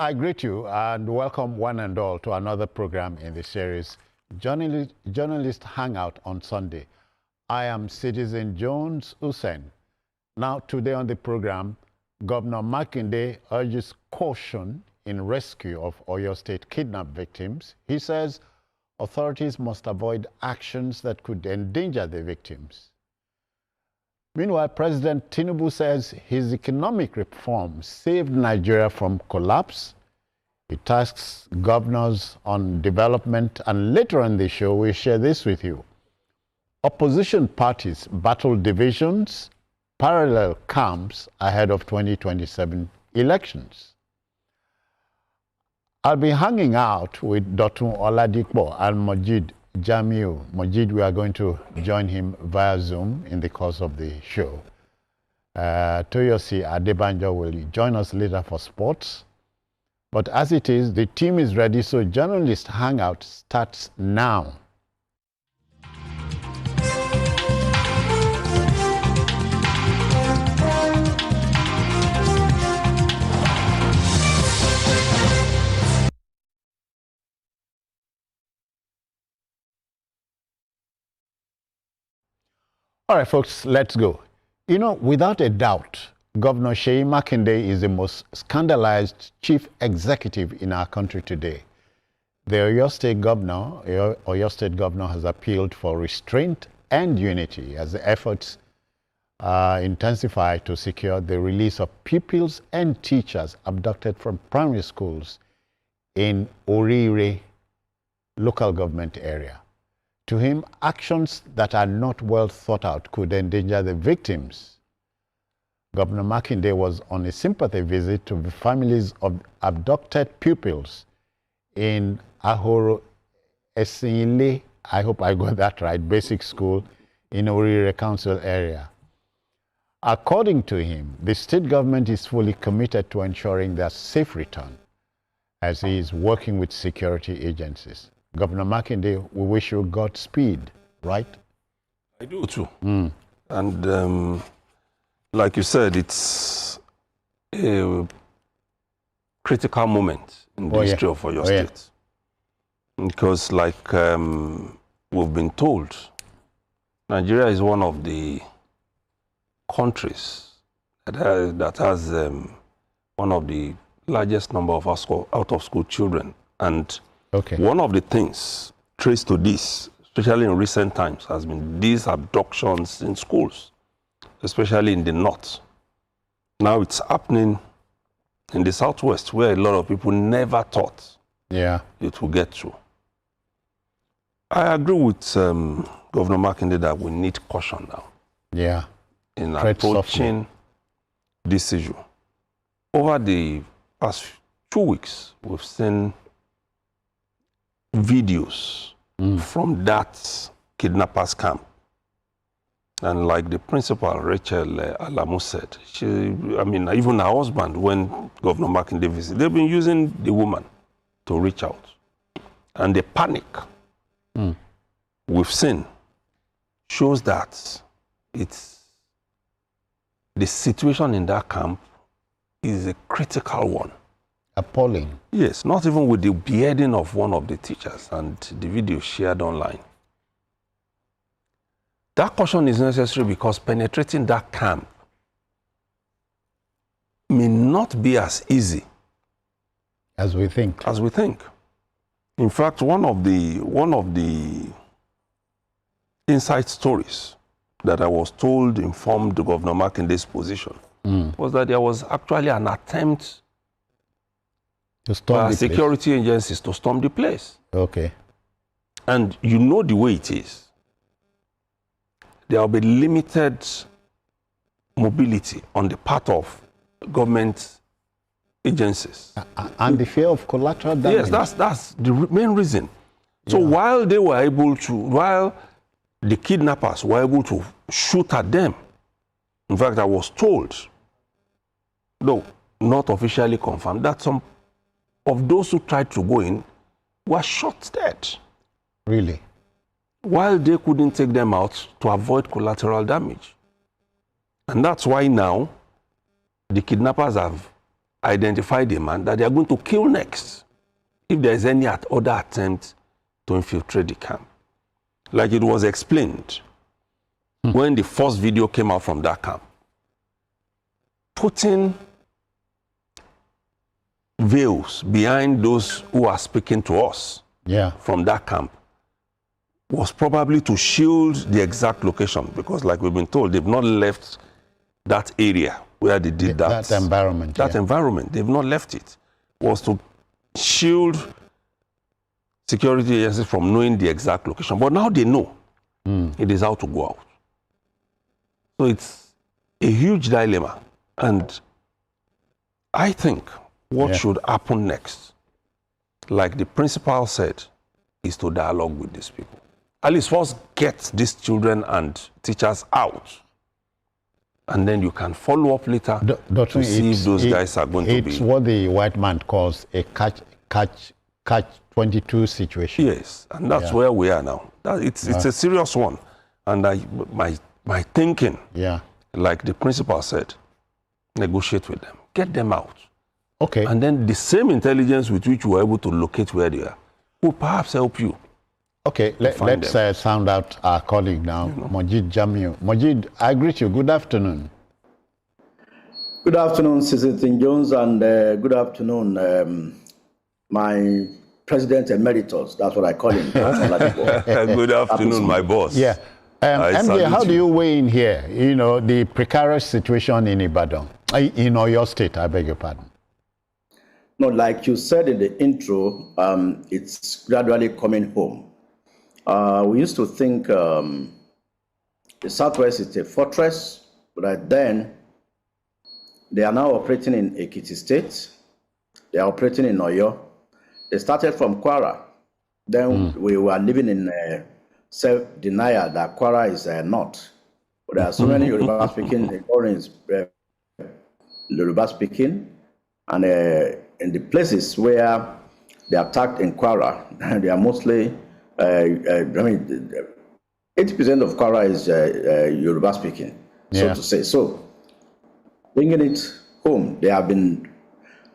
I greet you and welcome one and all to another program in the series, Journalist Hangout on Sunday. I am Citizen Jones Hussein. Now, today on the program, Governor Makinde urges caution in rescue of Oyo State kidnap victims. He says authorities must avoid actions that could endanger the victims. Meanwhile, President Tinubu says his economic reform saved Nigeria from collapse. He tasks governors on development, and later in the show, we'll share this with you. Opposition parties battle divisions, parallel camps ahead of 2027 elections. I'll be hanging out with Dotun Oladipo and Majid Jamiu. Majid, we are going to join him via Zoom in the course of the show. Toyosi Adebanjo will join us later for sports. But as it is, the team is ready, so Journalist Hangout starts now. All right, folks, let's go. You know, without a doubt, Governor Seyi Makinde is the most scandalized chief executive in our country today. The Oyo State Governor has appealed for restraint and unity as the efforts intensify to secure the release of pupils and teachers abducted from primary schools in Orire local government area. To him, actions that are not well thought out could endanger the victims. Governor Makinde was on a sympathy visit to the families of abducted pupils in Ahoro Esinle, I hope I got that right, basic school in Orire Council area. According to him, the state government is fully committed to ensuring their safe return as he is working with security agencies. Governor Makinde, we wish you Godspeed, right? I do too. And like you said, it's a critical moment in the history of your state. Because like we've been told, Nigeria is one of the countries that has one of the largest number of out-of-school children. And one of the things traced to this, especially in recent times, has been these abductions in schools, especially in the north. Now it's happening in the southwest, where a lot of people never thought it would get to. I agree with Governor Makinde that we need caution now in approaching this issue. Over the past 2 weeks, we've seen videos from that kidnappers camp. And like the principal, Rachel Alamu said, even her husband, when Governor Makinde visited, they've been using the woman to reach out. And the panic we've seen shows that the situation in that camp is a critical one. Appalling. Yes, not even with the beheading of one of the teachers and the video shared online. That caution is necessary because penetrating that camp may not be as easy as we think. In fact, one of the inside stories that I was told informed Governor Makinde's position was that there was actually an attempt by security agencies to storm the place. Okay. And you know the way it is. There will be limited mobility on the part of government agencies. And the fear of collateral damage. Yes, that's the main reason. So while the kidnappers were able to shoot at them, in fact, I was told, though not officially confirmed, that some of those who tried to go in were shot dead. Really? While they couldn't take them out to avoid collateral damage. And that's why now the kidnappers have identified a man that they are going to kill next if there is any other attempt to infiltrate the camp. Like it was explained when the first video came out from that camp, putting veils behind those who are speaking to us from that camp was probably to shield the exact location, because like we've been told, they've not left that area where they did that environment. That environment, they've not left it. Was to shield security agencies from knowing the exact location. But now they know it is how to go out. So it's a huge dilemma. And I think what should happen next, like the principal said, is to dialogue with these people. At least first get these children and teachers out. And then you can follow up later to see if those guys are going to be... It's what the white man calls a catch-22 situation. Yes, and that's where we are now. It's a serious one. And my thinking, like the principal said, negotiate with them, get them out. Okay. And then the same intelligence with which you were able to locate where they are will perhaps help you. Okay, let's sound out our colleague now, Mojid Jamiu. Mojid, I greet you. Good afternoon. Good afternoon, Citizen Jones, and good afternoon, my President Emeritus. That's what I call him. Good afternoon, my boss. Yeah. MJ, how do you weigh in here, you know, the precarious situation in Ibadan, in Oyo State, I beg your pardon? No, like you said in the intro, it's gradually coming home. We used to think the Southwest is a fortress, but then they are now operating in Ekiti State. They are operating in Oyo. They started from Kwara. Then we were living in self-denial that Kwara is not. But there are so many Yoruba-speaking Orange, Yoruba-speaking, and in the places where they attacked in Kwara, they are mostly, 80% of Kwara is Yoruba speaking, so to say. So, bringing it home, they have been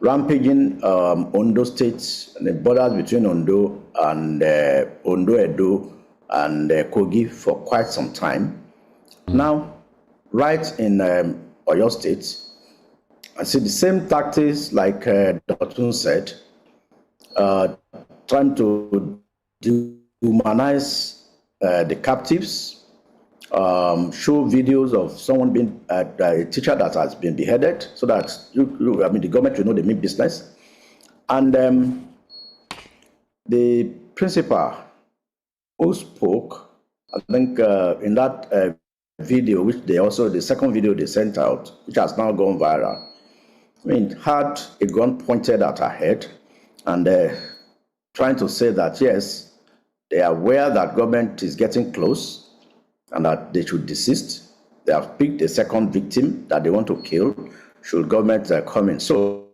rampaging Ondo State, the borders between Ondo and Ondo Edo and Kogi for quite some time. Now, right in Oyo State, I see the same tactics like Dr. said, trying to dehumanize the captives, show videos of someone being a teacher that has been beheaded, so that the government will know they mean business. And the principal who spoke, I think in that video, which the second video they sent out, which has now gone viral, had a gun pointed at her head and trying to say that, yes, they are aware that government is getting close and that they should desist. They have picked a second victim that they want to kill should government come in. So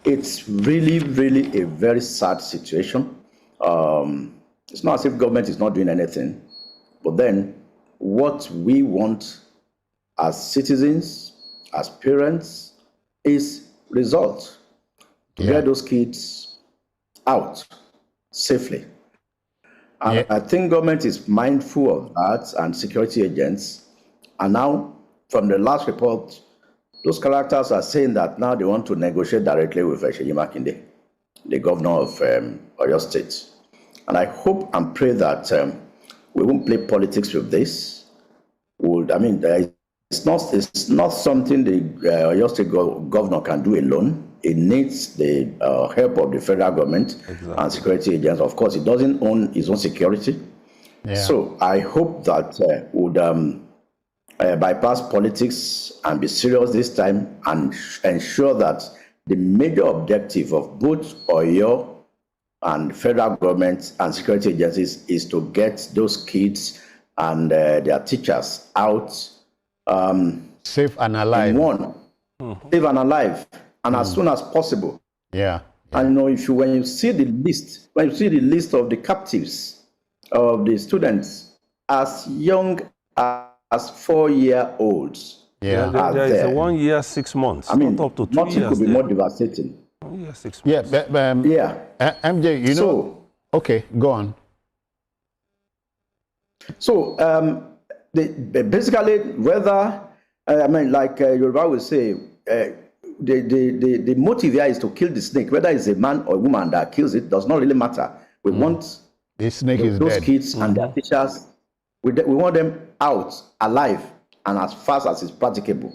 it's really, really a very sad situation. It's not as if government is not doing anything, but then what we want as citizens, as parents, is result to get those kids out safely. And I think government is mindful of that, and security agents. And now, from the last report, those characters are saying that now they want to negotiate directly with Makinde, the governor of Oyo State. And I hope and pray that we won't play politics with this. It's not something the Oyo State governor can do alone. It needs the help of the federal government and security agents. Of course, it doesn't own its own security. So I hope that would bypass politics and be serious this time and ensure that the major objective of both Oyo and federal government and security agencies is to get those kids and their teachers out safe and alive. Safe and alive, and as soon as possible. And when you see the list of the captives, of the students as young as 4-year-olds, Yeah. There is a 1 year, 6 months. I mean, not up to 2 nothing years. could be there. more devastating. 1 year, 6 Yeah, months. MJ, you know. Okay, go on. So basically, whether I mean, like Yoruba will say, the motive here is to kill the snake. Whether it's a man or a woman that kills it does not really matter. We want The snake is those dead. kids and their teachers. We want them out alive and as fast as it's practicable.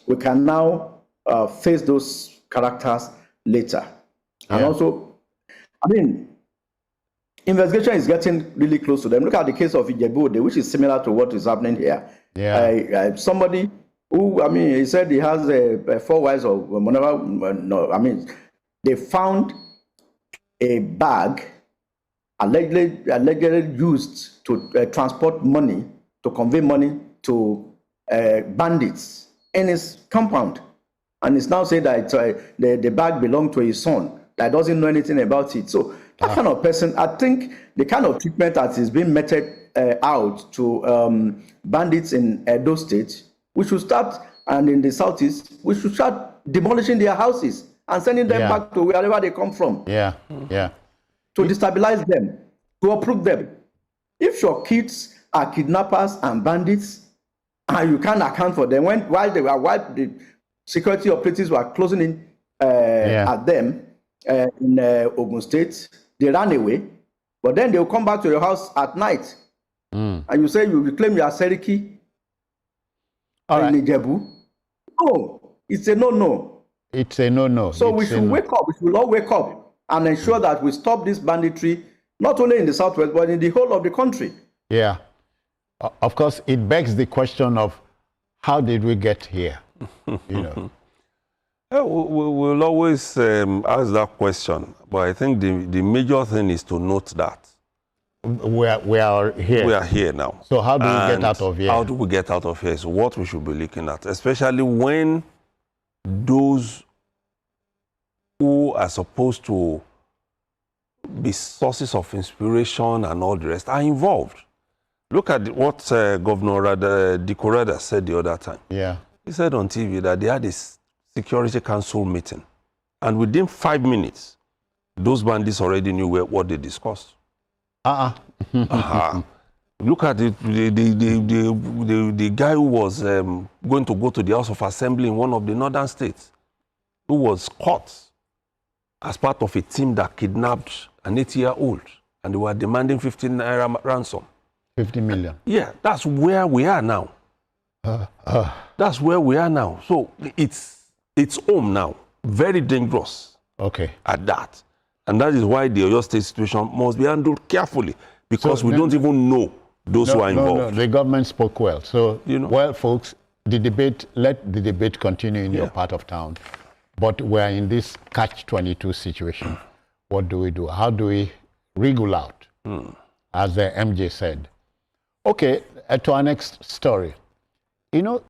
We can now face those characters later. And also, I mean, investigation is getting really close to them. Look at the case of Ijebu, which is similar to what is happening here. Yeah. Somebody who, I mean, he said he has 4 wives or whatever. No, I mean, they found a bag allegedly used to transport money, to convey money to bandits in his compound. And it's now saying that the bag belonged to his son that doesn't know anything about it. So that kind of person, I think the kind of treatment that is being meted out to bandits in Edo State, we should start, and in the Southeast, we should start demolishing their houses and sending them back to wherever they come from. Yeah. To destabilize them, to uproot them. If your kids are kidnappers and bandits, and you can't account for them, while the security operatives were closing in at them in Ogun State, they ran away. But then they'll come back to your house at night, and you say you claim you are Seriki in Ijebu. No, it's a no-no. It's a no-no. So we should wake up. We should all wake up and ensure that we stop this banditry, not only in the Southwest, but in the whole of the country. Yeah. Of course, it begs the question of how did we get here? You know. We'll always ask that question, but I think the major thing is to note that we are here. We are here now. So how do we get out of here? How do we get out of here is what we should be looking at, especially when those who are supposed to be sources of inspiration and all the rest are involved. Look at what Governor Dikorada said the other time. Yeah. He said on TV that they had a Security Council meeting, and within 5 minutes, those bandits already knew what they discussed. Look at the guy who was going to go to the House of Assembly in one of the northern states, who was caught as part of a team that kidnapped an 8-year-old, and they were demanding 15 naira ransom. 50 million. Yeah, that's where we are now. That's where we are now. So it's home now. Very dangerous. Okay. At that. And that is why the Oyo State situation must be handled carefully, because we don't even know those who are involved. No, the government spoke well. So, well, folks, let the debate continue in your part of town. But we're in this catch-22 situation. What do we do? How do we wriggle out? As MJ said. Okay, to our next story. You know,